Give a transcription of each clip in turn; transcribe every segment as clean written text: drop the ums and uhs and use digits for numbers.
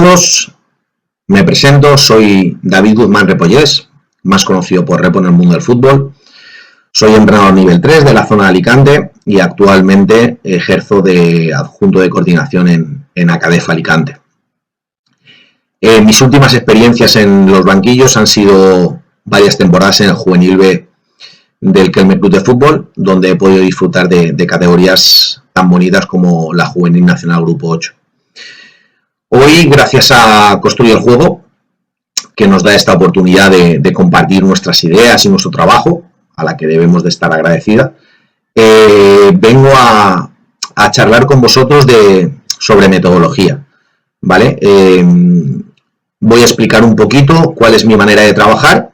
todos, me presento, soy David Guzmán Repollés, más conocido por Repo en el mundo del fútbol. Soy entrenador nivel 3 de la zona de Alicante y actualmente ejerzo de adjunto de coordinación en Acadef Alicante. Mis últimas experiencias en los banquillos han sido varias temporadas en el Juvenil B del Kelme Club de Fútbol, donde he podido disfrutar de categorías tan bonitas como la Juvenil Nacional Grupo 8. Hoy, gracias a Construye el Juego, que nos da esta oportunidad de compartir nuestras ideas y nuestro trabajo, a la que debemos de estar agradecida, vengo a charlar con vosotros sobre metodología, ¿vale? Voy a explicar un poquito cuál es mi manera de trabajar,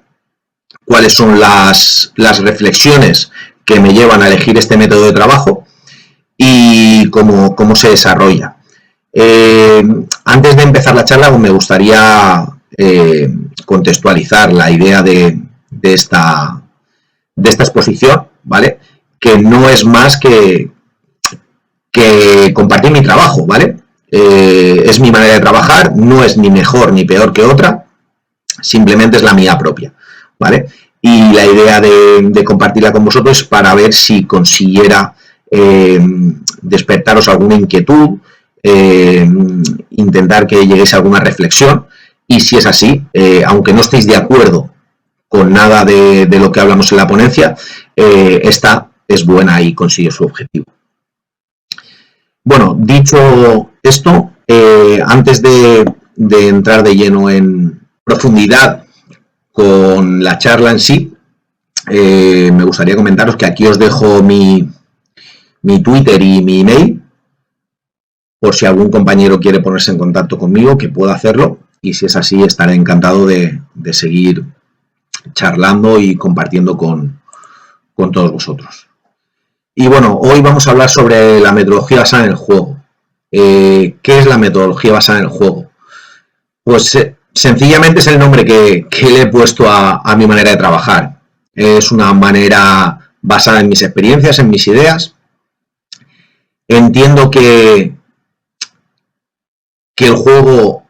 cuáles son las reflexiones que me llevan a elegir este método de trabajo y cómo se desarrolla. Antes de empezar la charla, me gustaría contextualizar la idea de esta exposición, ¿vale? Que no es más que compartir mi trabajo, ¿vale? Es mi manera de trabajar, no es ni mejor ni peor que otra, simplemente es la mía propia, ¿vale? Y la idea de compartirla con vosotros es para ver si consiguiera despertaros alguna inquietud, intentar que lleguéis a alguna reflexión, y si es así, aunque no estéis de acuerdo con nada de lo que hablamos en la ponencia, esta es buena y consigue su objetivo. Bueno, dicho esto, antes de entrar de lleno en profundidad con la charla en sí, me gustaría comentaros que aquí os dejo mi Twitter y mi email, por si algún compañero quiere ponerse en contacto conmigo, que pueda hacerlo, y si es así, estaré encantado de seguir charlando y compartiendo con todos vosotros. Y bueno, hoy vamos a hablar sobre la metodología basada en el juego. ¿Qué es la metodología basada en el juego? Pues sencillamente es el nombre que le he puesto a mi manera de trabajar. Es una manera basada en mis experiencias, en mis ideas. Entiendo que el juego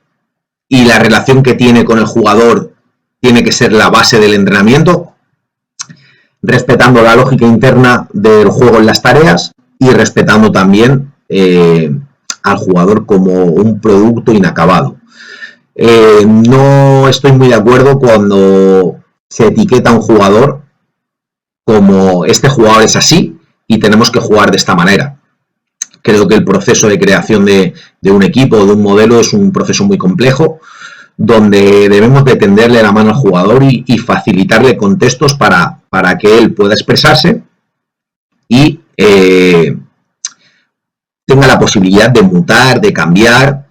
y la relación que tiene con el jugador tiene que ser la base del entrenamiento, respetando la lógica interna del juego en las tareas y respetando también al jugador como un producto inacabado. No estoy muy de acuerdo cuando se etiqueta a un jugador como este jugador es así y tenemos que jugar de esta manera. Creo que el proceso de creación de un equipo o de un modelo es un proceso muy complejo, donde debemos de tenderle la mano al jugador y facilitarle contextos para que él pueda expresarse y tenga la posibilidad de mutar, de cambiar,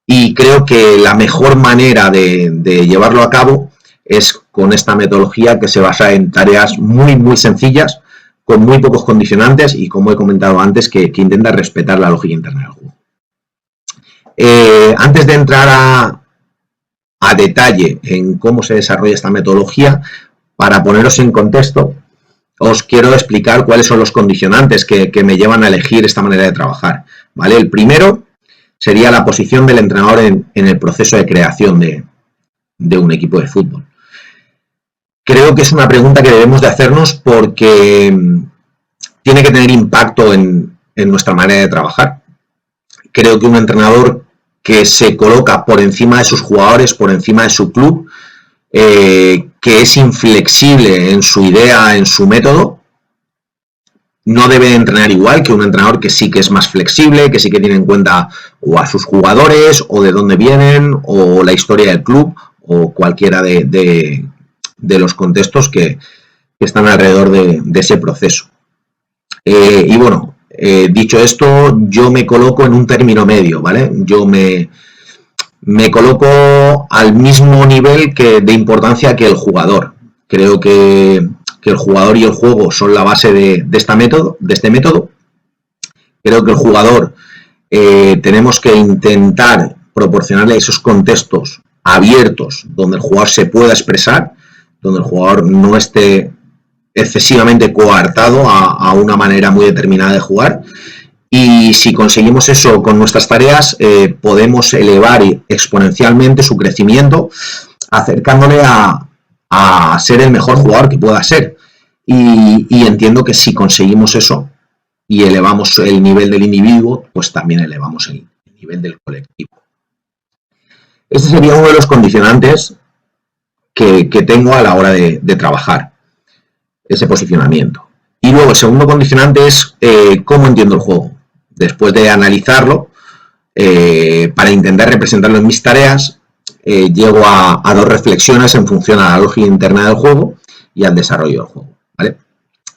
y creo que la mejor manera de llevarlo a cabo es con esta metodología que se basa en tareas muy, muy sencillas, con muy pocos condicionantes y, como he comentado antes, que intenta respetar la lógica interna del juego. Antes de entrar a detalle en cómo se desarrolla esta metodología, para poneros en contexto, os quiero explicar cuáles son los condicionantes que me llevan a elegir esta manera de trabajar, ¿vale? El primero sería la posición del entrenador en el proceso de creación de un equipo de fútbol. Creo que es una pregunta que debemos de hacernos porque tiene que tener impacto en nuestra manera de trabajar. Creo que un entrenador que se coloca por encima de sus jugadores, por encima de su club, que es inflexible en su idea, en su método, no debe entrenar igual que un entrenador que sí que es más flexible, que sí que tiene en cuenta o a sus jugadores, o de dónde vienen, o la historia del club, o cualquiera de los contextos que están alrededor de ese proceso. Y bueno, dicho esto, yo me coloco en un término medio, ¿vale? Yo me coloco al mismo nivel de importancia que el jugador. Creo que el jugador y el juego son la base de este método. Creo que el jugador tenemos que intentar proporcionarle esos contextos abiertos donde el jugador se pueda expresar, donde el jugador no esté excesivamente coartado a una manera muy determinada de jugar, Y si conseguimos eso con nuestras tareas, podemos elevar exponencialmente su crecimiento, acercándole a ser el mejor jugador que pueda ser. Y entiendo que si conseguimos eso y elevamos el nivel del individuo, pues también elevamos el nivel del colectivo. Este sería uno de los condicionantes que tengo a la hora de trabajar ese posicionamiento. Y luego el segundo condicionante es cómo entiendo el juego. Después de analizarlo, para intentar representarlo en mis tareas, llego a dos reflexiones en función a la lógica interna del juego y al desarrollo del juego, ¿vale?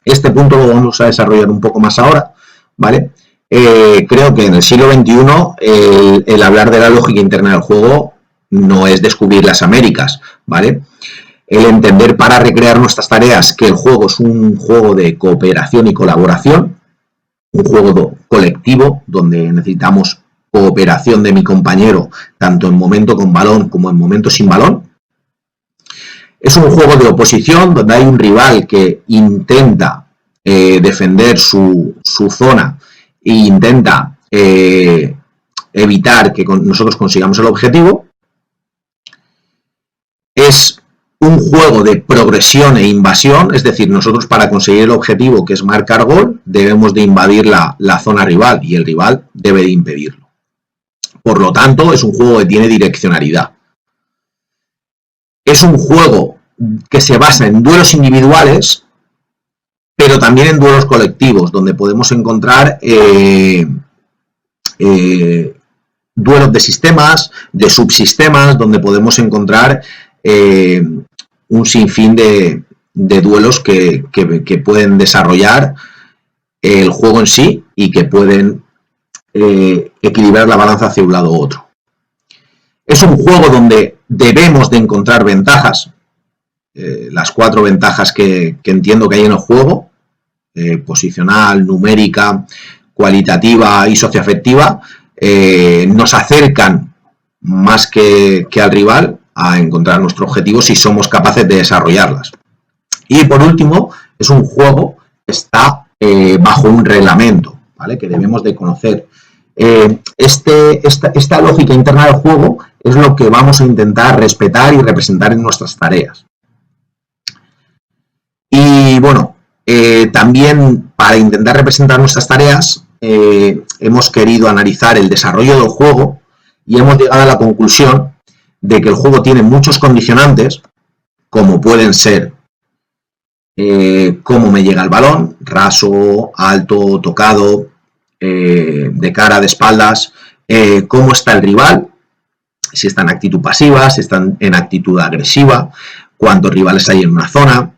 Este punto lo vamos a desarrollar un poco más ahora, ¿vale? Creo que en el siglo XXI el hablar de la lógica interna del juego no es descubrir las Américas, ¿vale? El entender para recrear nuestras tareas que el juego es un juego de cooperación y colaboración, un juego colectivo donde necesitamos cooperación de mi compañero tanto en momento con balón como en momento sin balón. Es un juego de oposición donde hay un rival que intenta defender su zona e intenta evitar que nosotros consigamos el objetivo. Es un juego de progresión e invasión, es decir, nosotros para conseguir el objetivo que es marcar gol debemos de invadir la zona rival y el rival debe de impedirlo. Por lo tanto, es un juego que tiene direccionalidad. Es un juego que se basa en duelos individuales, pero también en duelos colectivos, donde podemos encontrar duelos de sistemas, de subsistemas, donde podemos encontrar un sinfín de duelos que pueden desarrollar el juego en sí y que pueden equilibrar la balanza hacia un lado u otro. Es un juego donde debemos de encontrar ventajas, las 4 ventajas que entiendo que hay en el juego, posicional, numérica, cualitativa y socioafectiva, nos acercan más que al rival a encontrar nuestro objetivo si somos capaces de desarrollarlas. Y por último, es un juego que está bajo un reglamento, ¿vale? Que debemos de conocer. Esta lógica interna del juego es lo que vamos a intentar respetar y representar en nuestras tareas. Y bueno, también para intentar representar nuestras tareas hemos querido analizar el desarrollo del juego y hemos llegado a la conclusión de que el juego tiene muchos condicionantes, como pueden ser cómo me llega el balón, raso, alto, tocado, de cara, de espaldas, cómo está el rival, si está en actitud pasiva, si está en actitud agresiva, cuántos rivales hay en una zona,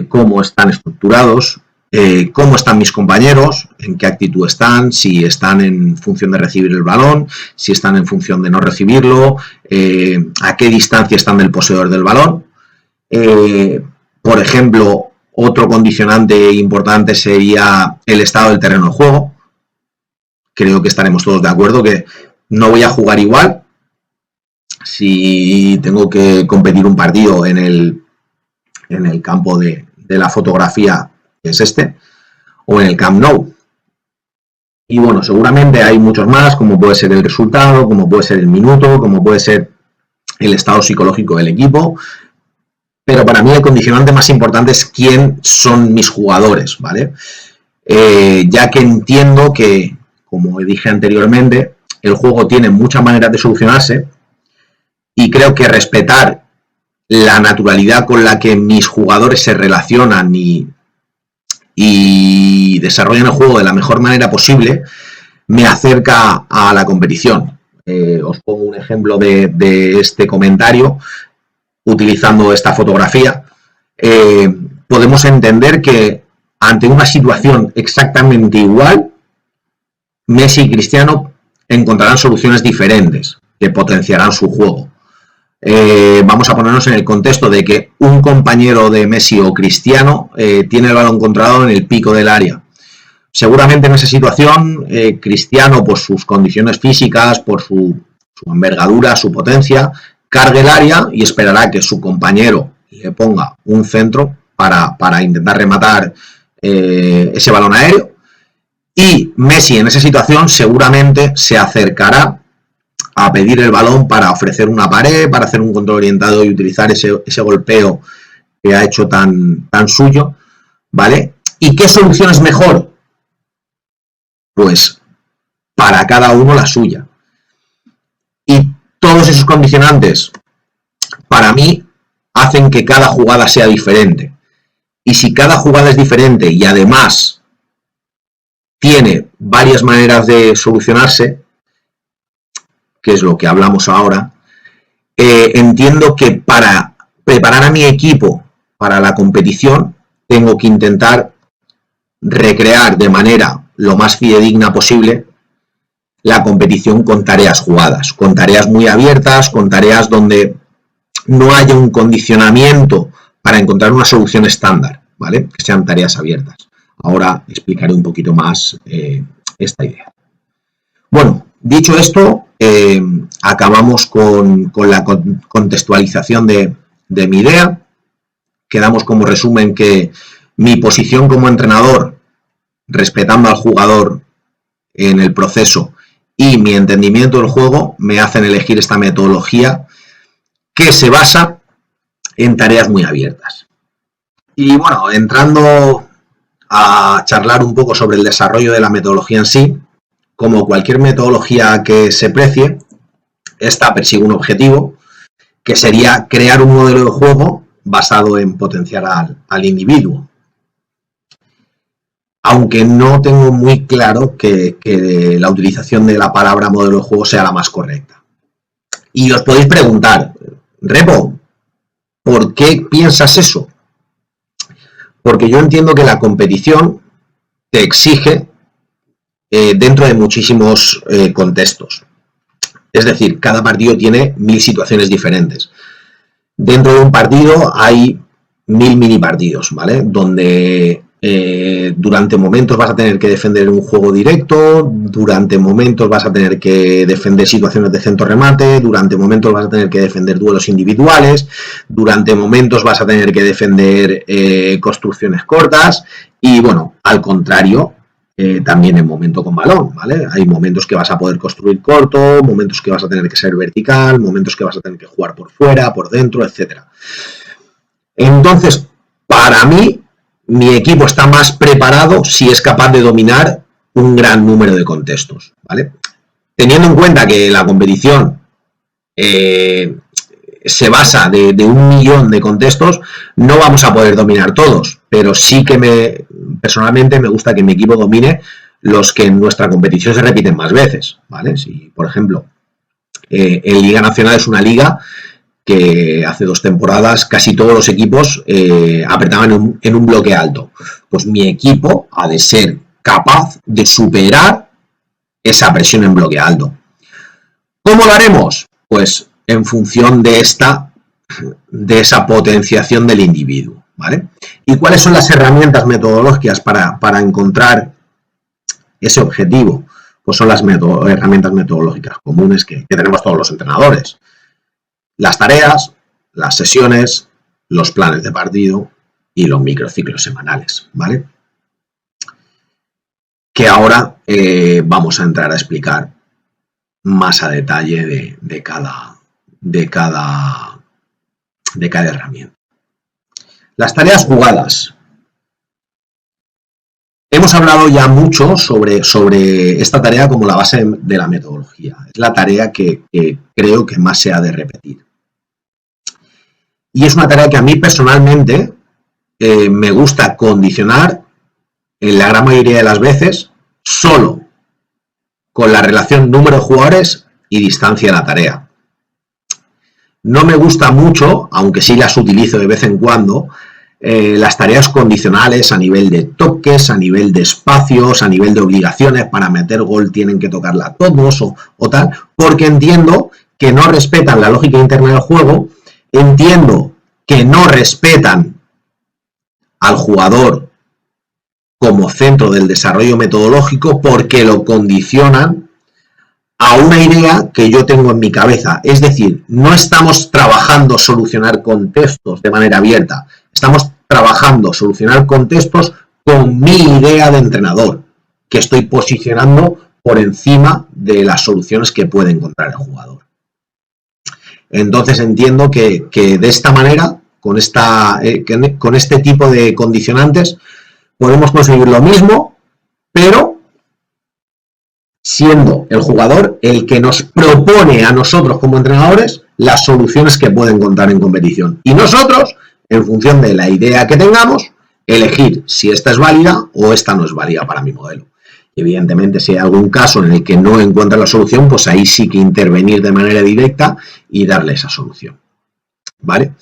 cómo están estructurados, cómo están mis compañeros, en qué actitud están, si están en función de recibir el balón, si están en función de no recibirlo, a qué distancia están del poseedor del balón. Por ejemplo, otro condicionante importante sería el estado del terreno de juego. Creo que estaremos todos de acuerdo que no voy a jugar igual si tengo que competir un partido en el campo de la fotografía, que es este, o en el Camp Nou. Y bueno, seguramente hay muchos más, como puede ser el resultado, como puede ser el minuto, como puede ser el estado psicológico del equipo, pero para mí el condicionante más importante es quién son mis jugadores, ¿vale? Ya que entiendo que, como dije anteriormente, el juego tiene muchas maneras de solucionarse y creo que respetar la naturalidad con la que mis jugadores se relacionan y desarrollan el juego de la mejor manera posible me acerca a la competición. Os pongo un ejemplo de este comentario utilizando esta fotografía. Podemos entender que ante una situación exactamente igual, Messi y Cristiano encontrarán soluciones diferentes que potenciarán su juego. Vamos a ponernos en el contexto de que un compañero de Messi o Cristiano tiene el balón controlado en el pico del área. Seguramente en esa situación Cristiano, por sus condiciones físicas, por su envergadura, su potencia, cargue el área y esperará que su compañero le ponga un centro para intentar rematar ese balón aéreo. Y Messi en esa situación seguramente se acercará a pedir el balón para ofrecer una pared, para hacer un control orientado y utilizar ese golpeo que ha hecho tan suyo, ¿vale? ¿Y qué solución es mejor? Pues para cada uno la suya. Y todos esos condicionantes, para mí, hacen que cada jugada sea diferente. Y si cada jugada es diferente y además tiene varias maneras de solucionarse, que es lo que hablamos ahora, entiendo que para preparar a mi equipo para la competición tengo que intentar recrear de manera lo más fidedigna posible la competición con tareas jugadas, con tareas muy abiertas, con tareas donde no haya un condicionamiento para encontrar una solución estándar, ¿vale? Que sean tareas abiertas. Ahora explicaré un poquito más esta idea. Bueno, dicho esto, acabamos con la contextualización de mi idea. Quedamos como resumen que mi posición como entrenador, respetando al jugador en el proceso, y mi entendimiento del juego me hacen elegir esta metodología que se basa en tareas muy abiertas. Y bueno, entrando a charlar un poco sobre el desarrollo de la metodología en sí, como cualquier metodología que se precie, esta persigue un objetivo, que sería crear un modelo de juego basado en potenciar al individuo. Aunque no tengo muy claro que la utilización de la palabra modelo de juego sea la más correcta. Y os podéis preguntar, Repo, ¿por qué piensas eso? Porque yo entiendo que la competición te exige dentro de muchísimos contextos. Es decir, cada partido tiene 1000 situaciones diferentes. Dentro de un partido hay 1000 mini partidos, ¿vale? Donde durante momentos vas a tener que defender un juego directo, durante momentos vas a tener que defender situaciones de centro remate, durante momentos vas a tener que defender duelos individuales, durante momentos vas a tener que defender construcciones cortas y bueno, al contrario, también en momento con balón, ¿vale? Hay momentos que vas a poder construir corto, momentos que vas a tener que ser vertical, momentos que vas a tener que jugar por fuera, por dentro, etcétera. Entonces, para mí, mi equipo está más preparado si es capaz de dominar un gran número de contextos, ¿vale? Teniendo en cuenta que la competición se basa de 1 millón de contextos, no vamos a poder dominar todos, pero sí que personalmente me gusta que mi equipo domine los que en nuestra competición se repiten más veces, ¿vale? Si, por ejemplo, en Liga Nacional es una liga que hace 2 temporadas casi todos los equipos apretaban en un bloque alto. Pues mi equipo ha de ser capaz de superar esa presión en bloque alto. ¿Cómo lo haremos? Pues en función de esa potenciación del individuo, ¿vale? ¿Y cuáles son las herramientas metodológicas para encontrar ese objetivo? Pues son las herramientas metodológicas comunes que tenemos todos los entrenadores. Las tareas, las sesiones, los planes de partido y los microciclos semanales, ¿vale? Que ahora vamos a entrar a explicar más a detalle de cada herramienta. Las tareas jugadas. Hemos hablado ya mucho sobre esta tarea como la base de la metodología. Es la tarea que creo que más se ha de repetir. Y es una tarea que a mí personalmente me gusta condicionar en la gran mayoría de las veces solo con la relación número de jugadores y distancia de la tarea. No me gusta mucho, aunque sí las utilizo de vez en cuando, las tareas condicionales a nivel de toques, a nivel de espacios, a nivel de obligaciones. Para meter gol tienen que tocarla todos o tal, porque entiendo que no respetan la lógica interna del juego. Entiendo que no respetan al jugador como centro del desarrollo metodológico porque lo condicionan a una idea que yo tengo en mi cabeza. Es decir, no estamos trabajando solucionar contextos de manera abierta, estamos trabajando solucionar contextos con mi idea de entrenador, que estoy posicionando por encima de las soluciones que puede encontrar el jugador. Entonces entiendo que de esta manera, con este tipo de condicionantes, podemos conseguir lo mismo, pero siendo el jugador el que nos propone a nosotros como entrenadores las soluciones que puede encontrar en competición. Y nosotros, en función de la idea que tengamos, elegir si esta es válida o esta no es válida para mi modelo. Evidentemente, si hay algún caso en el que no encuentra la solución, pues ahí sí que intervenir de manera directa y darle esa solución. ¿Vale?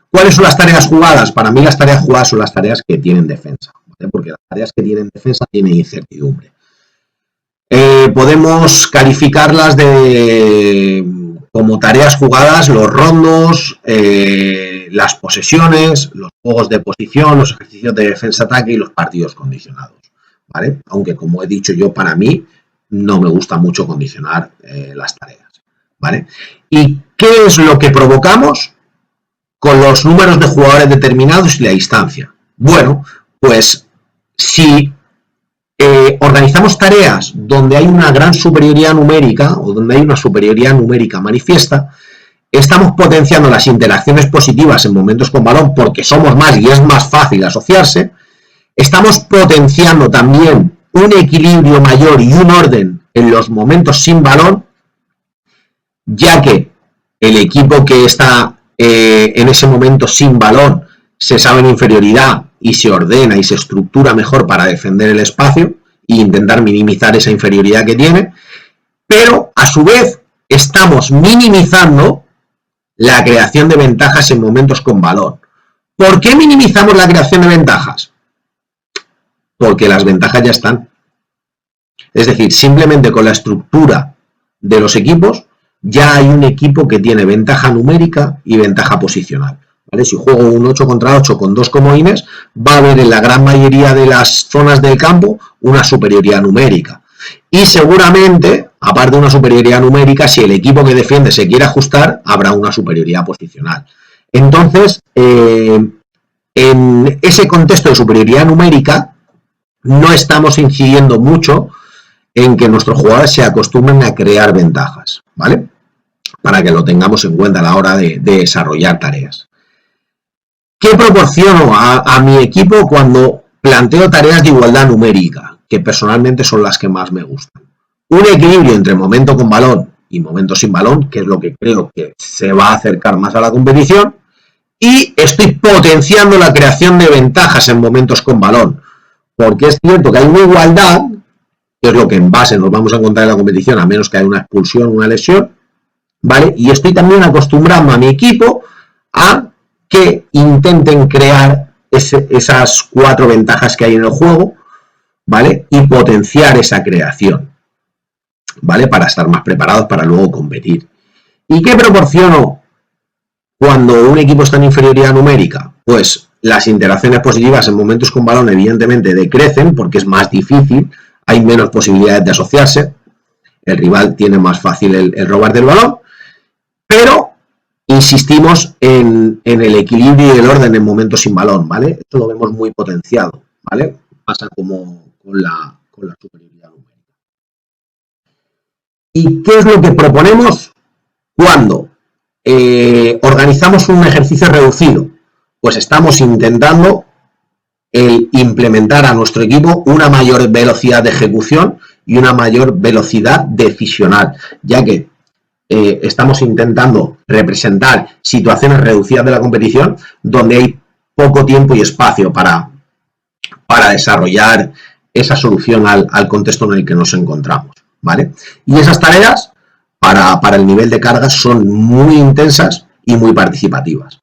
¿Cuáles son las tareas jugadas? Para mí las tareas jugadas son las tareas que tienen defensa, ¿vale? Porque las tareas que tienen defensa tienen incertidumbre. Podemos calificarlas como tareas jugadas, los rondos, las posesiones, los juegos de posición, los ejercicios de defensa-ataque y los partidos condicionados, ¿vale? Aunque, como he dicho yo, para mí no me gusta mucho condicionar las tareas, ¿vale? ¿Y qué es lo que provocamos con los números de jugadores determinados y la distancia? Bueno, pues si organizamos tareas donde hay una gran superioridad numérica o donde hay una superioridad numérica manifiesta, estamos potenciando las interacciones positivas en momentos con balón porque somos más y es más fácil asociarse. Estamos potenciando también un equilibrio mayor y un orden en los momentos sin balón, ya que el equipo que está en ese momento sin balón se sabe en inferioridad y se ordena y se estructura mejor para defender el espacio e intentar minimizar esa inferioridad que tiene, pero a su vez estamos minimizando la creación de ventajas en momentos con balón. ¿Por qué minimizamos la creación de ventajas? Porque las ventajas ya están. Es decir, simplemente con la estructura de los equipos ya hay un equipo que tiene ventaja numérica y ventaja posicional. ¿Vale? Si juego un 8 contra 8 con 2 comodines, va a haber en la gran mayoría de las zonas del campo una superioridad numérica. Y seguramente, aparte de una superioridad numérica, si el equipo que defiende se quiere ajustar, habrá una superioridad posicional. Entonces, en ese contexto de superioridad numérica, no estamos incidiendo mucho en que nuestros jugadores se acostumbren a crear ventajas, ¿vale? Para que lo tengamos en cuenta a la hora de desarrollar tareas. ¿Qué proporciono a mi equipo cuando planteo tareas de igualdad numérica? Que personalmente son las que más me gustan. Un equilibrio entre momento con balón y momento sin balón, que es lo que creo que se va a acercar más a la competición, y estoy potenciando la creación de ventajas en momentos con balón, porque es cierto que hay una igualdad, que es lo que en base nos vamos a encontrar en la competición, a menos que haya una expulsión, una lesión, ¿vale? Y estoy también acostumbrando a mi equipo a que intenten crear esas 4 ventajas que hay en el juego, ¿vale? Y potenciar esa creación, ¿vale? Para estar más preparados para luego competir. ¿Y qué proporciono cuando un equipo está en inferioridad numérica? Pues las interacciones positivas en momentos con balón evidentemente decrecen porque es más difícil, hay menos posibilidades de asociarse, el rival tiene más fácil el robar del balón, pero insistimos en el equilibrio y el orden en momentos sin balón, ¿vale? Esto lo vemos muy potenciado, ¿vale? Pasa como con la superioridad numérica. ¿Y qué es lo que proponemos cuando organizamos un ejercicio reducido? Pues estamos intentando implementar a nuestro equipo una mayor velocidad de ejecución y una mayor velocidad decisional, ya que estamos intentando representar situaciones reducidas de la competición donde hay poco tiempo y espacio para desarrollar esa solución al contexto en el que nos encontramos, ¿vale? Y esas tareas para el nivel de carga son muy intensas y muy participativas.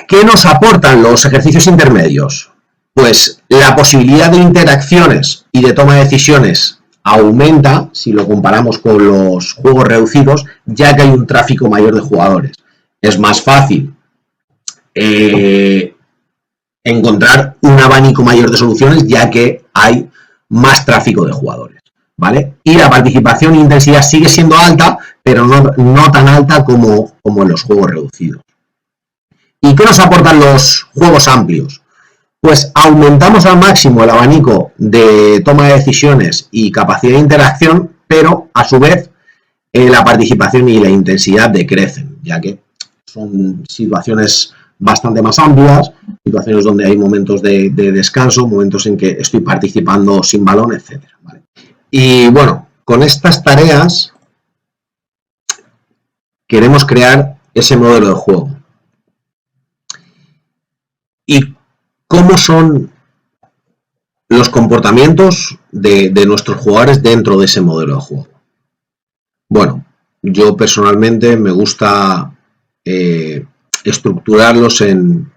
¿Qué nos aportan los ejercicios intermedios? Pues la posibilidad de interacciones y de toma de decisiones aumenta si lo comparamos con los juegos reducidos, ya que hay un tráfico mayor de jugadores. Es más fácil encontrar un abanico mayor de soluciones, ya que hay más tráfico de jugadores, ¿vale? Y la participación e intensidad sigue siendo alta, pero no tan alta como en los juegos reducidos. ¿Y qué nos aportan los juegos amplios? pues aumentamos al máximo el abanico de toma de decisiones y capacidad de interacción, pero a su vez la participación y la intensidad decrecen, ya que son situaciones bastante más amplias, situaciones donde hay momentos de descanso, momentos en que estoy participando sin balón, etc. ¿Vale? Y bueno, con estas tareas queremos crear ese modelo de juego. ¿Y cómo son los comportamientos de nuestros jugadores dentro de ese modelo de juego? Bueno, yo personalmente me gusta estructurarlos en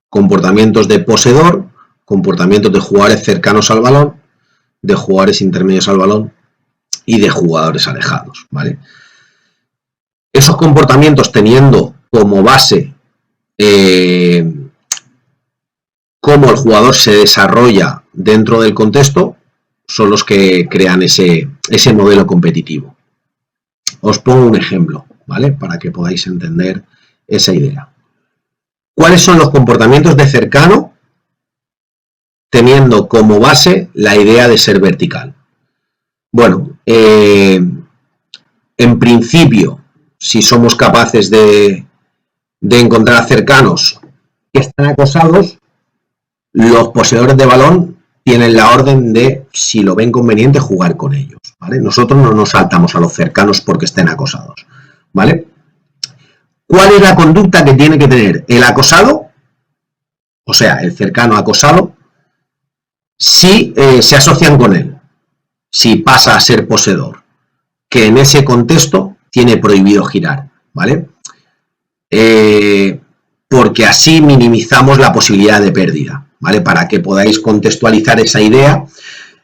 comportamientos de poseedor, comportamientos de jugadores cercanos al balón, de jugadores intermedios al balón y de jugadores alejados, ¿vale? Esos comportamientos teniendo como base cómo el jugador se desarrolla dentro del contexto, son los que crean ese modelo competitivo. Os pongo un ejemplo, ¿vale? Para que podáis entender esa idea. ¿Cuáles son los comportamientos de cercano teniendo como base la idea de ser vertical? Bueno, en principio, si somos capaces de encontrar cercanos que están acosados, los poseedores de balón tienen la orden de, si lo ven conveniente, jugar con ellos, ¿vale? Nosotros no nos saltamos a los cercanos porque estén acosados, ¿vale? ¿Cuál es la conducta que tiene que tener el acosado, o sea, el cercano acosado, si se asocian con él, si pasa a ser poseedor? Que en ese contexto tiene prohibido girar, ¿vale? Porque así minimizamos la posibilidad de pérdida, ¿vale? Para que podáis contextualizar esa idea,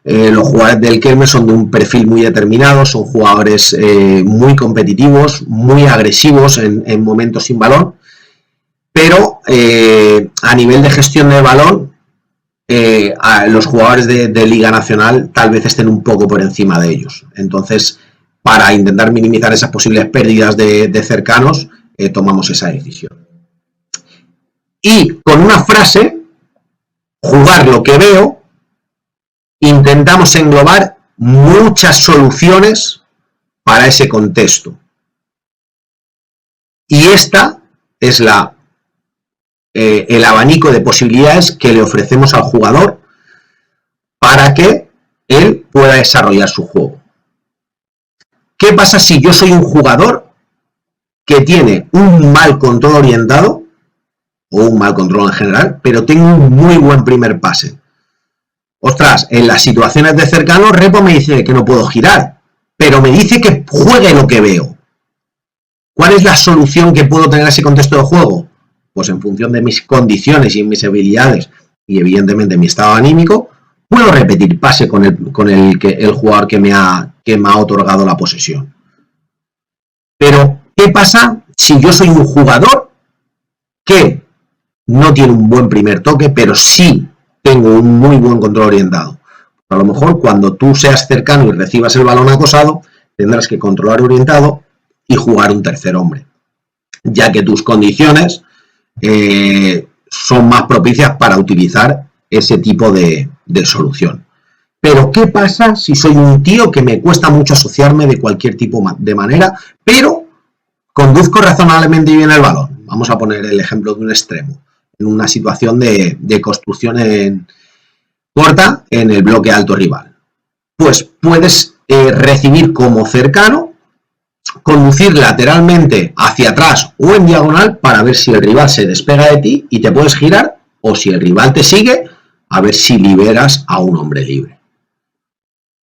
los jugadores del Kelme son de un perfil muy determinado, son jugadores muy competitivos, muy agresivos en momentos sin balón, pero a nivel de gestión de balón, los jugadores de Liga Nacional tal vez estén un poco por encima de ellos. Entonces, para intentar minimizar esas posibles pérdidas de cercanos, tomamos esa decisión. Y con una frase, jugar lo que veo, intentamos englobar muchas soluciones para ese contexto. Y esta es el abanico de posibilidades que le ofrecemos al jugador para que él pueda desarrollar su juego. ¿Qué pasa si yo soy un jugador que tiene un mal control orientado o un mal control en general, pero tengo un muy buen primer pase? Ostras, en las situaciones de cercano, Repo me dice que no puedo girar, pero me dice que juegue lo que veo. ¿Cuál es la solución que puedo tener en ese contexto de juego? Pues en función de mis condiciones y mis habilidades y evidentemente mi estado anímico, puedo repetir pase con el jugador que me ha otorgado la posesión. Pero, ¿qué pasa si yo soy un jugador que no tiene un buen primer toque, pero sí tengo un muy buen control orientado? A lo mejor cuando tú seas cercano y recibas el balón acosado, tendrás que controlar orientado y jugar un tercer hombre, ya que tus condiciones son más propicias para utilizar ese tipo de solución. Pero ¿qué pasa si soy un tío que me cuesta mucho asociarme de cualquier tipo de manera, pero conduzco razonablemente bien el balón? Vamos a poner el ejemplo de un extremo, en una situación de construcción corta en el bloque alto rival. Pues puedes recibir como cercano, conducir lateralmente hacia atrás o en diagonal para ver si el rival se despega de ti y te puedes girar, o si el rival te sigue, a ver si liberas a un hombre libre.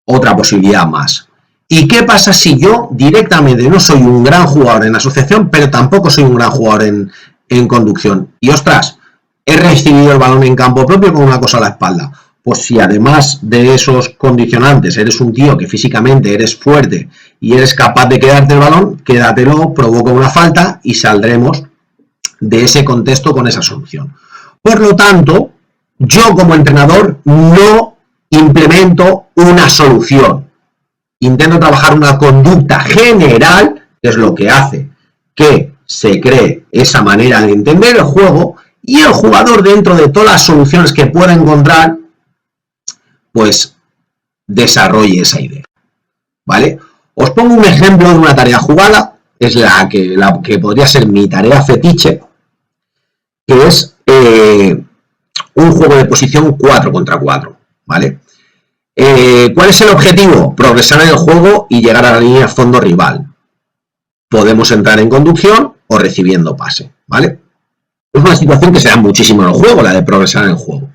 Otra posibilidad más. ¿Y qué pasa si yo directamente no soy un gran jugador en asociación, pero tampoco soy un gran jugador en conducción? Y ostras, he recibido el balón en campo propio con una cosa a la espalda. Pues si además de esos condicionantes eres un tío que físicamente eres fuerte y eres capaz de quedarte el balón, quédatelo, provoca una falta y saldremos de ese contexto con esa solución. Por lo tanto, yo como entrenador no implemento una solución. Intento trabajar una conducta general, que es lo que hace que se cree esa manera de entender el juego, y el jugador, dentro de todas las soluciones que pueda encontrar, pues desarrolle esa idea, ¿vale? Os pongo un ejemplo de una tarea jugada, es la que podría ser mi tarea fetiche, que es un juego de posición 4 contra 4, ¿vale? ¿Cuál es el objetivo? Progresar en el juego y llegar a la línea de fondo rival. Podemos entrar en conducción o recibiendo pase, ¿vale? Es una situación que se da muchísimo en el juego, la de progresar en el juego.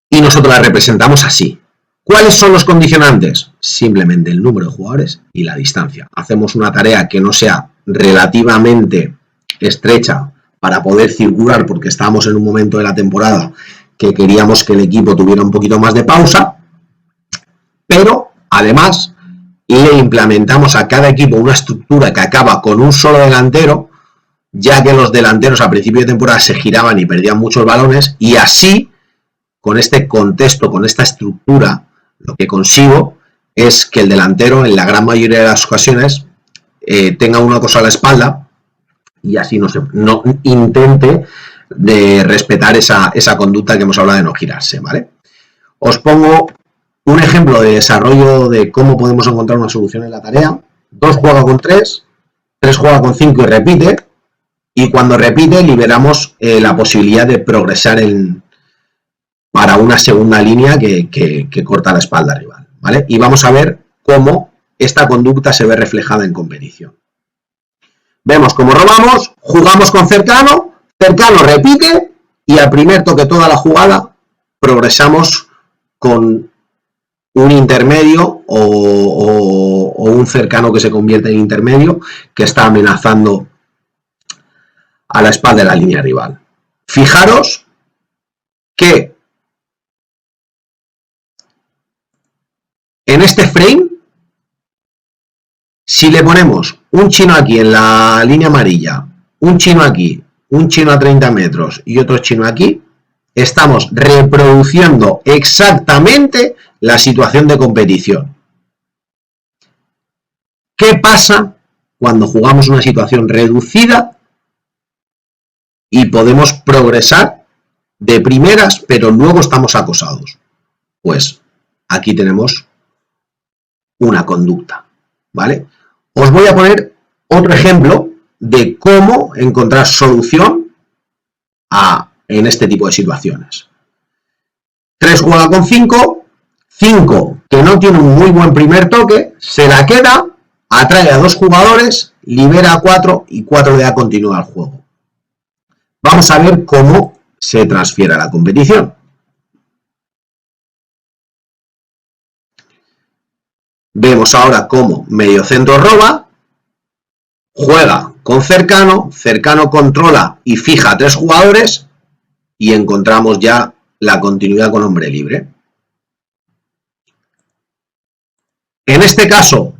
Y nosotros la representamos así. ¿Cuáles son los condicionantes? Simplemente el número de jugadores y la distancia. Hacemos una tarea que no sea relativamente estrecha para poder circular, porque estábamos en un momento de la temporada que queríamos que el equipo tuviera un poquito más de pausa, pero además le implementamos a cada equipo una estructura que acaba con un solo delantero, ya que los delanteros a principio de temporada se giraban y perdían muchos balones, y así, con este contexto, con esta estructura, lo que consigo es que el delantero, en la gran mayoría de las ocasiones, tenga una cosa a la espalda y así no intente de respetar esa conducta que hemos hablado de no girarse, ¿vale? Os pongo un ejemplo de desarrollo de cómo podemos encontrar una solución en la tarea. 2 juega con 3, 3 juega con 5 y repite, y cuando repite liberamos la posibilidad de progresar para una segunda línea que corta la espalda rival, ¿vale? Y vamos a ver cómo esta conducta se ve reflejada en competición. Vemos cómo robamos, jugamos con cercano, cercano repite y al primer toque toda la jugada progresamos con un intermedio o un cercano que se convierte en intermedio que está amenazando a la espalda de la línea rival. Fijaros que en este frame, si le ponemos un chino aquí en la línea amarilla, un chino aquí, un chino a 30 metros y otro chino aquí, estamos reproduciendo exactamente la situación de competición. ¿Qué pasa cuando jugamos una situación reducida y podemos progresar de primeras, pero luego estamos acosados? Pues aquí tenemos una conducta, ¿vale? Os voy a poner otro ejemplo de cómo encontrar solución en este tipo de situaciones. 3 juega con 5, 5 que no tiene un muy buen primer toque, se la queda, atrae a 2 jugadores, libera a 4 y 4 le da continuidad al juego. Vamos a ver cómo se transfiere a la competición. Vemos ahora cómo mediocentro roba, juega con cercano, cercano controla y fija a 3 jugadores y encontramos ya la continuidad con hombre libre. En este caso,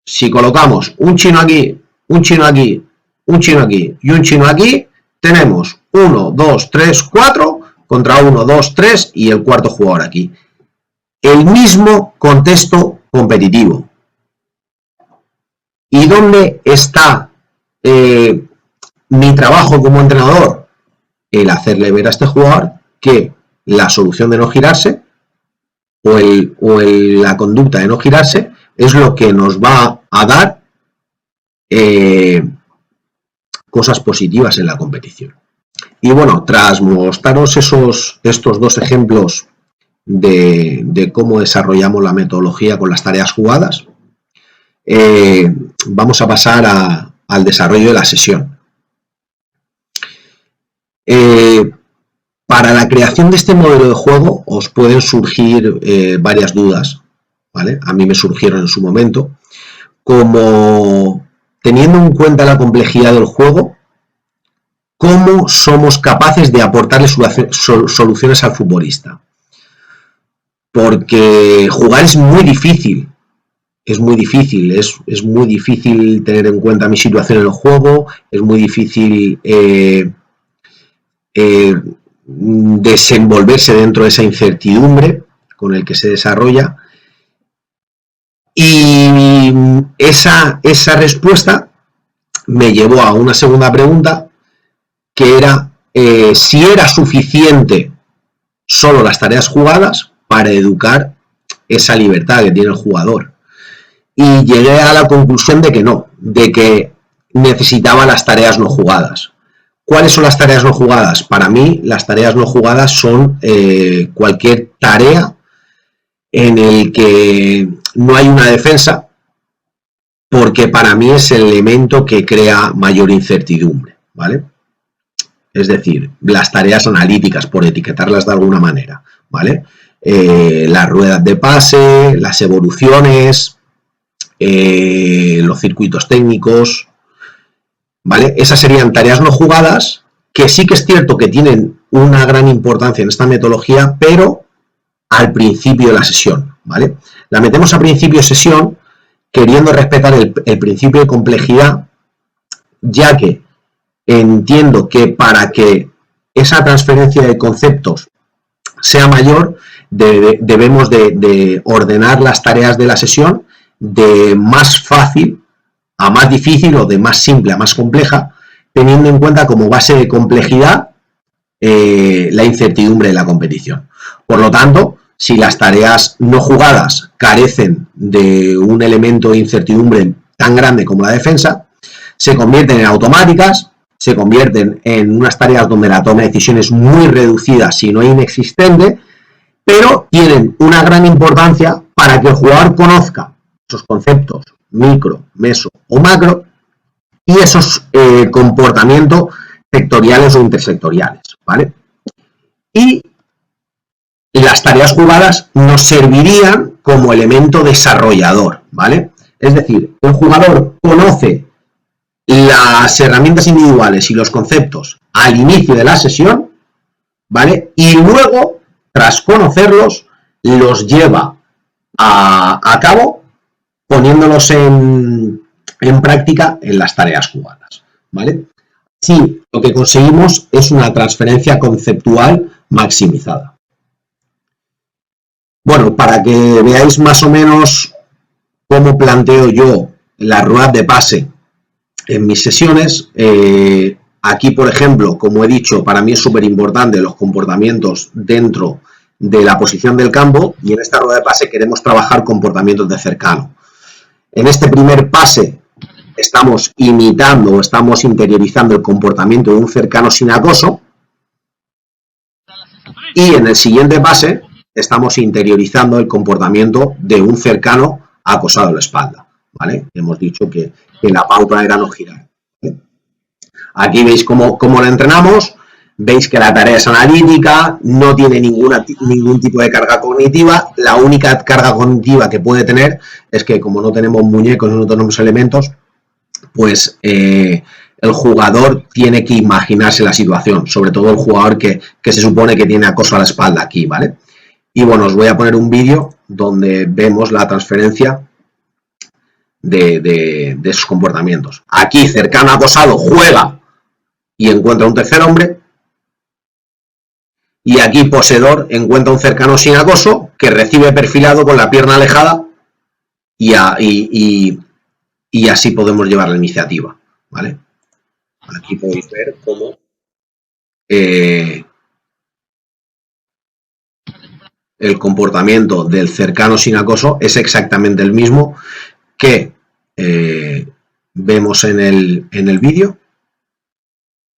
si colocamos un chino aquí, un chino aquí, un chino aquí y un chino aquí, tenemos 1, 2, 3, 4 contra 1, 2, 3 y el cuarto jugador aquí. El mismo contexto competitivo. ¿Y dónde está mi trabajo como entrenador? El hacerle ver a este jugador que la solución de no girarse o la conducta de no girarse es lo que nos va a dar cosas positivas en la competición. Y bueno, tras mostraros estos 2 ejemplos de cómo desarrollamos la metodología con las tareas jugadas, vamos a pasar al desarrollo de la sesión. Para la creación de este modelo de juego os pueden surgir varias dudas, ¿vale? A mí me surgieron en su momento, como teniendo en cuenta la complejidad del juego, ¿cómo somos capaces de aportarle soluciones al futbolista? Porque jugar es muy difícil, es muy difícil tener en cuenta mi situación en el juego, es muy difícil desenvolverse dentro de esa incertidumbre con el que se desarrolla, y esa respuesta me llevó a una segunda pregunta, que era si era suficiente solo las tareas jugadas para educar esa libertad que tiene el jugador. Y llegué a la conclusión de que no, de que necesitaba las tareas no jugadas. ¿Cuáles son las tareas no jugadas? Para mí, las tareas no jugadas son cualquier tarea en el que no hay una defensa, porque para mí es el elemento que crea mayor incertidumbre, ¿vale? Es decir, las tareas analíticas, por etiquetarlas de alguna manera, ¿vale? Las ruedas de pase, las evoluciones, los circuitos técnicos, ¿vale? Esas serían tareas no jugadas, que sí que es cierto que tienen una gran importancia en esta metodología, pero al principio de la sesión, ¿vale? La metemos a principio de sesión queriendo respetar el principio de complejidad, ya que entiendo que para que esa transferencia de conceptos sea mayor, debemos de ordenar las tareas de la sesión de más fácil a más difícil o de más simple a más compleja, teniendo en cuenta como base de complejidad la incertidumbre de la competición. Por lo tanto, si las tareas no jugadas carecen de un elemento de incertidumbre tan grande como la defensa, se convierten en automáticas, se convierten en unas tareas donde la toma de decisiones es muy reducida, si no inexistente, pero tienen una gran importancia para que el jugador conozca esos conceptos micro, meso o macro y esos comportamientos sectoriales o intersectoriales, ¿vale? Y las tareas jugadas nos servirían como elemento desarrollador, ¿vale? Es decir, el jugador conoce las herramientas individuales y los conceptos al inicio de la sesión, ¿vale? Y luego, tras conocerlos, los lleva a cabo poniéndolos en práctica en las tareas jugadas, ¿vale? Sí, lo que conseguimos es una transferencia conceptual maximizada. Bueno, para que veáis más o menos cómo planteo yo las ruedas de pase en mis sesiones, aquí, por ejemplo, como he dicho, para mí es súper importante los comportamientos dentro de la posición del campo, y en esta rueda de pase queremos trabajar comportamientos de cercano. En este primer pase estamos imitando o estamos interiorizando el comportamiento de un cercano sin acoso, y en el siguiente pase estamos interiorizando el comportamiento de un cercano acosado a la espalda, ¿vale? Hemos dicho que la pauta era no girar, ¿vale? Aquí veis cómo lo entrenamos, veis que la tarea es analítica, no tiene ningún tipo de carga cognitiva, la única carga cognitiva que puede tener es que como no tenemos muñecos, no tenemos elementos, pues el jugador tiene que imaginarse la situación, sobre todo el jugador que se supone que tiene acoso a la espalda aquí, ¿vale? Y bueno, os voy a poner un vídeo donde vemos la transferencia de esos comportamientos. Aquí, cercano acosado, juega y encuentra un tercer hombre. Y aquí, poseedor, encuentra un cercano sin acoso que recibe perfilado con la pierna alejada y así podemos llevar la iniciativa, ¿vale? Aquí podéis ver cómo el comportamiento del cercano sin acoso es exactamente el mismo que vemos en el vídeo.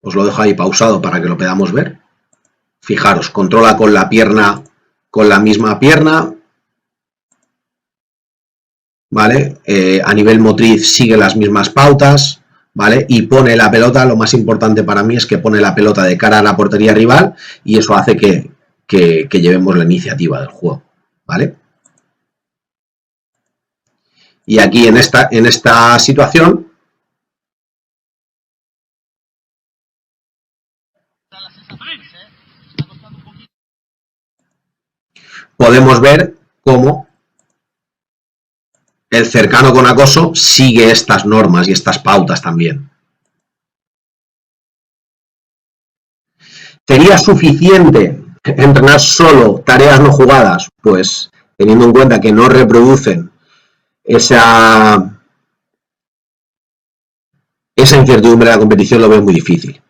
Os lo dejo ahí pausado para que lo podamos ver. Fijaros, controla con la pierna, con la misma pierna, ¿vale? A nivel motriz sigue las mismas pautas, ¿vale? Y pone la pelota, lo más importante para mí es que pone la pelota de cara a la portería rival y eso hace que llevemos la iniciativa del juego, ¿vale? Y aquí en esta situación podemos ver cómo el cercano con acoso sigue estas normas y estas pautas también. ¿Sería suficiente entrenar solo tareas no jugadas? Pues teniendo en cuenta que no reproducen esa incertidumbre de la competición, lo veo muy difícil.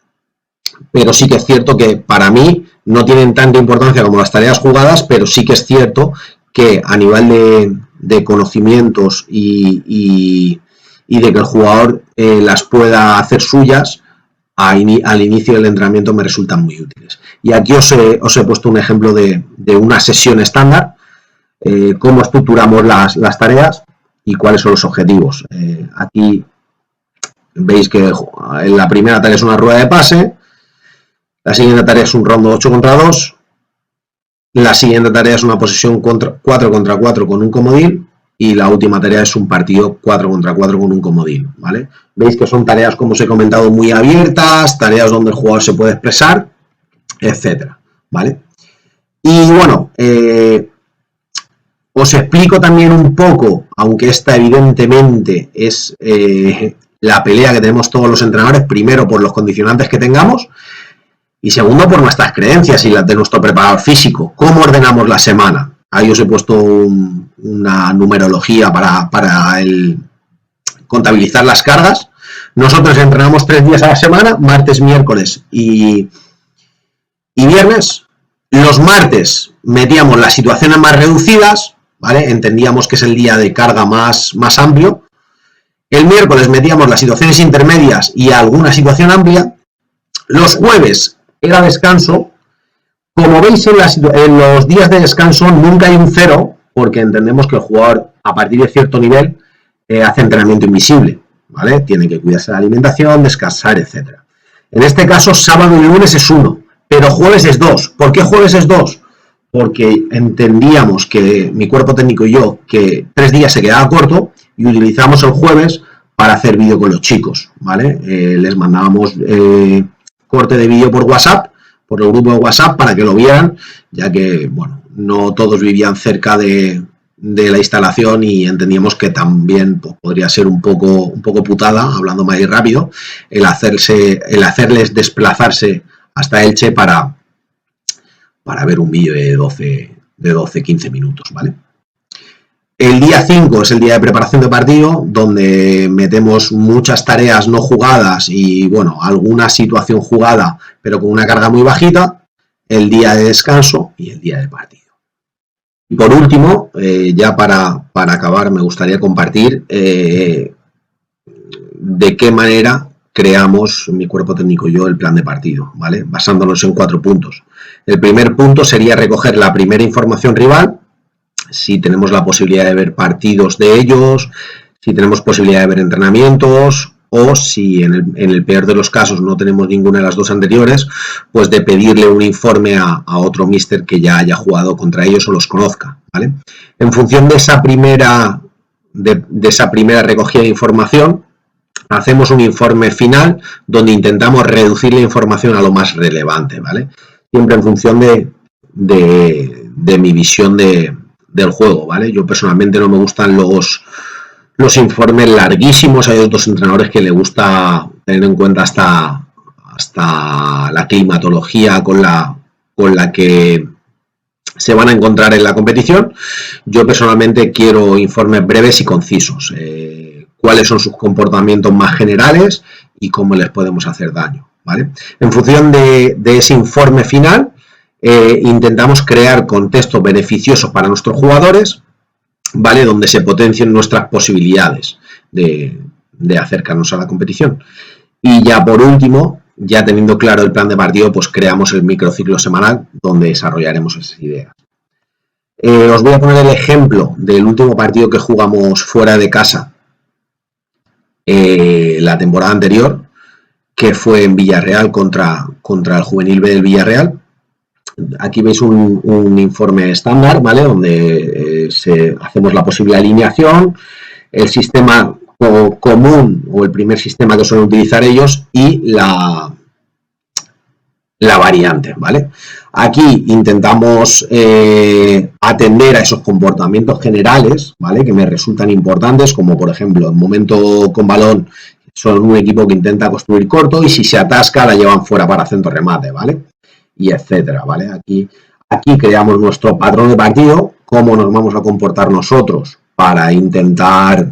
pero sí que es cierto que para mí no tienen tanta importancia como las tareas jugadas, pero sí que es cierto que a nivel de conocimientos y de que el jugador las pueda hacer suyas, al inicio del entrenamiento me resultan muy útiles. Y aquí os he puesto un ejemplo de una sesión estándar, cómo estructuramos las tareas y cuáles son los objetivos. Aquí veis que la primera tarea es una rueda de pase, la siguiente tarea es un rondo 8 contra 2, la siguiente tarea es una posesión 4 contra 4 con un comodín y la última tarea es un partido 4 contra 4 con un comodín, ¿vale? Veis que son tareas, como os he comentado, muy abiertas, tareas donde el jugador se puede expresar, etcétera, ¿vale? Y bueno, os explico también un poco, aunque esta evidentemente es la pelea que tenemos todos los entrenadores, primero por los condicionantes que tengamos y segundo por nuestras creencias y las de nuestro preparador físico. ¿Cómo ordenamos la semana? Ahí os he puesto una numerología para contabilizar las cargas. Nosotros entrenamos 3 días a la semana, martes, miércoles y viernes. Los martes metíamos las situaciones más reducidas, ¿vale? Entendíamos que es el día de carga más amplio. El miércoles metíamos las situaciones intermedias y alguna situación amplia. Los jueves era descanso. Como veis, en los días de descanso nunca hay un cero, porque entendemos que el jugador, a partir de cierto nivel, hace entrenamiento invisible, ¿vale? Tiene que cuidarse de la alimentación, descansar, etc. En este caso, sábado y lunes es 1, pero jueves es 2. ¿Por qué jueves es 2? Porque entendíamos que mi cuerpo técnico y yo, que 3 días se quedaba corto y utilizamos el jueves para hacer vídeo con los chicos, ¿vale? Les mandábamos corte de vídeo por WhatsApp, por el grupo de WhatsApp, para que lo vieran, ya que, bueno, no todos vivían cerca de la instalación y entendíamos que también pues, podría ser un poco putada, hablando más rápido, el hacerles desplazarse hasta Elche para ver un vídeo de 12-15 minutos, ¿vale? El día 5 es el día de preparación de partido, donde metemos muchas tareas no jugadas y, bueno, alguna situación jugada, pero con una carga muy bajita, el día de descanso y el día de partido. Y por último, ya para acabar, me gustaría compartir de qué manera creamos, mi cuerpo técnico y yo, el plan de partido, ¿vale? Basándonos en 4 puntos. El primer punto sería recoger la primera información rival, si tenemos la posibilidad de ver partidos de ellos, si tenemos posibilidad de ver entrenamientos, o si en el peor de los casos no tenemos ninguna de las 2 anteriores, pues de pedirle un informe a otro míster que ya haya jugado contra ellos o los conozca, ¿vale? En función de esa primera recogida de información, hacemos un informe final donde intentamos reducir la información a lo más relevante, ¿vale? Siempre en función de mi visión del juego, ¿vale? Yo personalmente no me gustan los informes larguísimos. Hay otros entrenadores que les gusta tener en cuenta hasta la climatología con la que se van a encontrar en la competición. Yo personalmente quiero informes breves y concisos. Cuáles son sus comportamientos más generales y cómo les podemos hacer daño, ¿vale? En función de ese informe final, intentamos crear contextos beneficiosos para nuestros jugadores, ¿vale? Donde se potencien nuestras posibilidades de acercarnos a la competición. Y ya por último, ya teniendo claro el plan de partido, pues creamos el microciclo semanal donde desarrollaremos esas ideas. Os voy a poner el ejemplo del último partido que jugamos fuera de casa la temporada anterior, que fue en Villarreal contra el Juvenil B del Villarreal. Aquí veis un informe estándar, ¿vale? Donde hacemos la posible alineación, el sistema común o el primer sistema que suelen utilizar ellos y la variante, ¿vale? Aquí intentamos atender a esos comportamientos generales, ¿vale? Que me resultan importantes, como por ejemplo, en momento con balón son un equipo que intenta construir corto y si se atasca la llevan fuera para centro remate, ¿vale? Y etcétera, ¿vale? Aquí creamos nuestro patrón de partido, cómo nos vamos a comportar nosotros para intentar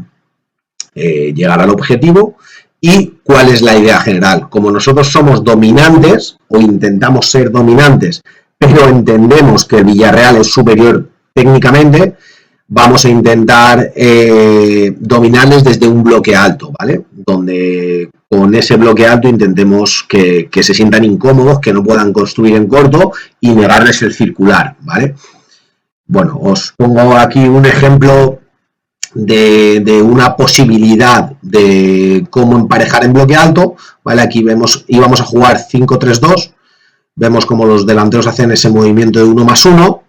llegar al objetivo ¿Y cuál es la idea general? Como nosotros somos dominantes, o intentamos ser dominantes, pero entendemos que el Villarreal es superior técnicamente, vamos a intentar dominarles desde un bloque alto, ¿vale? Donde con ese bloque alto intentemos que se sientan incómodos, que no puedan construir en corto y negarles el circular, ¿vale? Bueno, os pongo aquí un ejemplo de una posibilidad de cómo emparejar en bloque alto, ¿vale? Aquí vemos, íbamos a jugar 5-3-2, vemos como los delanteros hacen ese movimiento de 1+1,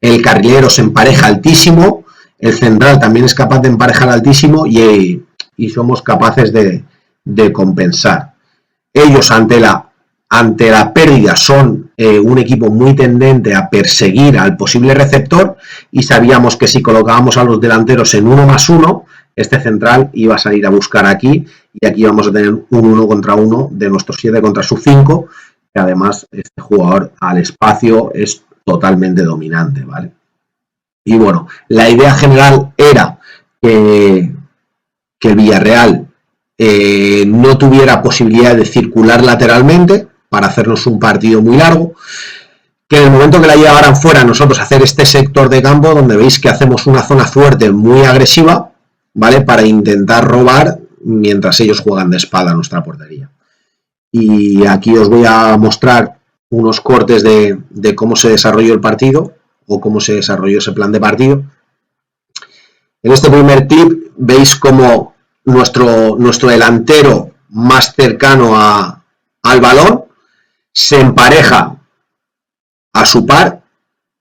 el carrilero se empareja altísimo, el central también es capaz de emparejar altísimo y somos capaces de compensar. Ellos ante la pérdida son un equipo muy tendente a perseguir al posible receptor y sabíamos que si colocábamos a los delanteros en 1+1, este central iba a salir a buscar aquí y aquí vamos a tener un 1 contra 1 de nuestro 7 contra su 5, que además este jugador al espacio es totalmente dominante, ¿vale? Y bueno, la idea general era que el Villarreal no tuviera posibilidad de circular lateralmente para hacernos un partido muy largo, que en el momento que la llevaran fuera nosotros hacer este sector de campo donde veis que hacemos una zona fuerte muy agresiva, ¿vale? Para intentar robar mientras ellos juegan de espalda a nuestra portería. Y aquí os voy a mostrar unos cortes de cómo se desarrolló el partido o cómo se desarrolló ese plan de partido. En este primer clip veis cómo nuestro delantero más cercano al balón se empareja a su par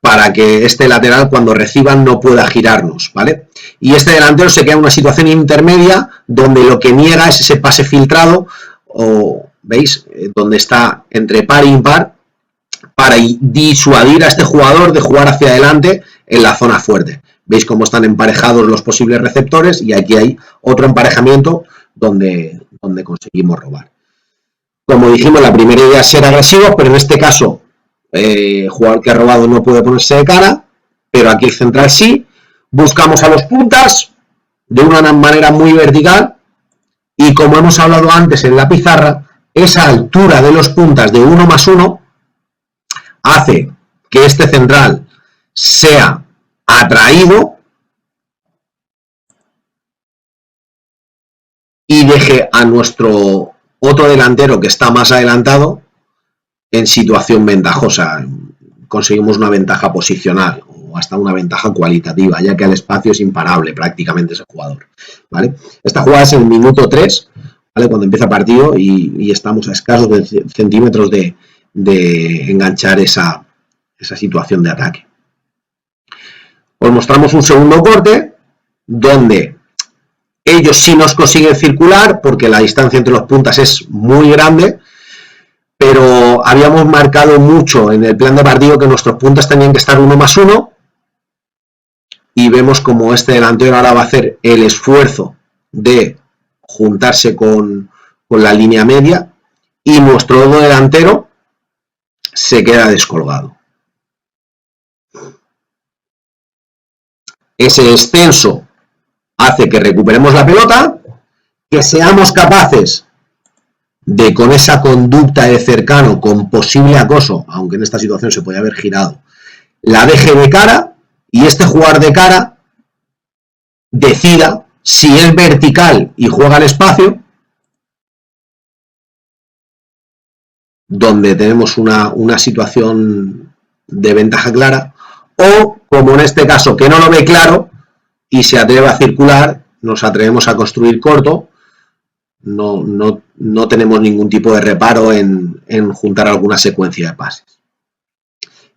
para que este lateral cuando reciban no pueda girarnos, ¿vale? Y este delantero se queda en una situación intermedia donde lo que niega es ese pase filtrado, o ¿veis? Donde está entre par e impar, para disuadir a este jugador de jugar hacia adelante en la zona fuerte. Veis cómo están emparejados los posibles receptores y aquí hay otro emparejamiento donde conseguimos robar. Como dijimos, la primera idea es ser agresivos, pero en este caso el jugador que ha robado no puede ponerse de cara, pero aquí el central sí. Buscamos a los puntas de una manera muy vertical y como hemos hablado antes en la pizarra, esa altura de los puntas de 1+1 hace que este central sea atraído y deje a nuestro otro delantero que está más adelantado en situación ventajosa. Conseguimos una ventaja posicional o hasta una ventaja cualitativa, ya que al espacio es imparable prácticamente ese jugador, ¿vale? Esta jugada es en el minuto 3, ¿vale? Cuando empieza el partido y estamos a escasos de centímetros de enganchar esa situación de ataque. Os mostramos un segundo corte donde ellos sí nos consiguen circular porque la distancia entre los puntas es muy grande, pero habíamos marcado mucho en el plan de partido que nuestros puntas tenían que estar 1+1 y vemos como este delantero ahora va a hacer el esfuerzo de juntarse con la línea media y nuestro otro delantero se queda descolgado. Ese descenso hace que recuperemos la pelota, que seamos capaces de, con esa conducta de cercano, con posible acoso, aunque en esta situación se podía haber girado, la deje de cara y este jugador de cara decida si es vertical y juega al espacio, donde tenemos una situación de ventaja clara, o como en este caso que no lo ve claro y se atreve a circular, nos atrevemos a construir corto, no tenemos ningún tipo de reparo en juntar alguna secuencia de pases.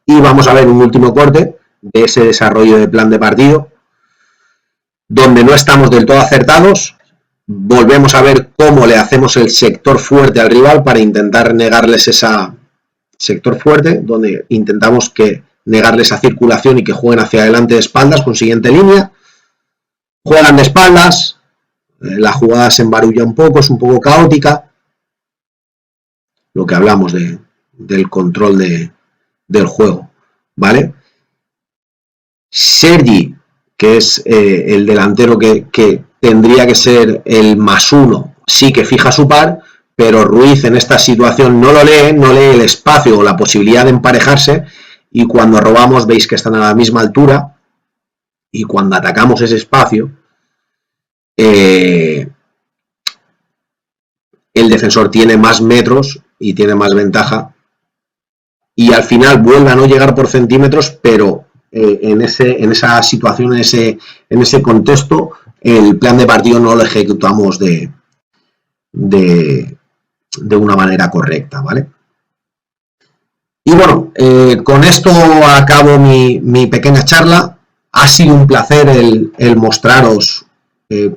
Y vamos a ver un último corte de ese desarrollo de plan de partido, donde no estamos del todo acertados. Volvemos a ver cómo le hacemos el sector fuerte al rival para intentar negarles esa sector fuerte, donde intentamos negarles esa circulación y que jueguen hacia adelante de espaldas con siguiente línea. Juegan de espaldas, la jugada se embarulla un poco, es un poco caótica. Lo que hablamos del control del juego, ¿vale? Sergi, que es el delantero que tendría que ser el +1, sí que fija su par, pero Ruiz en esta situación no lee el espacio o la posibilidad de emparejarse, y cuando robamos veis que están a la misma altura, y cuando atacamos ese espacio, el defensor tiene más metros y tiene más ventaja, y al final vuelve a no llegar por centímetros, pero en esa situación, en ese contexto, el plan de partido no lo ejecutamos de una manera correcta, ¿vale? Y bueno, con esto acabo mi pequeña charla. Ha sido un placer el mostraros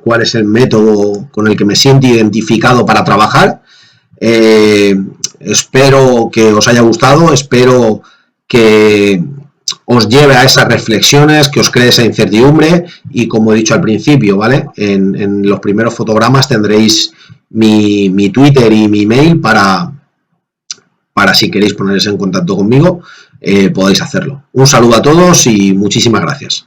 cuál es el método con el que me siento identificado para trabajar. Espero que os haya gustado, espero que os lleve a esas reflexiones, que os cree esa incertidumbre, y como he dicho al principio, ¿vale? En los primeros fotogramas tendréis mi Twitter y mi email para si queréis poneros en contacto conmigo, podéis hacerlo. Un saludo a todos y muchísimas gracias.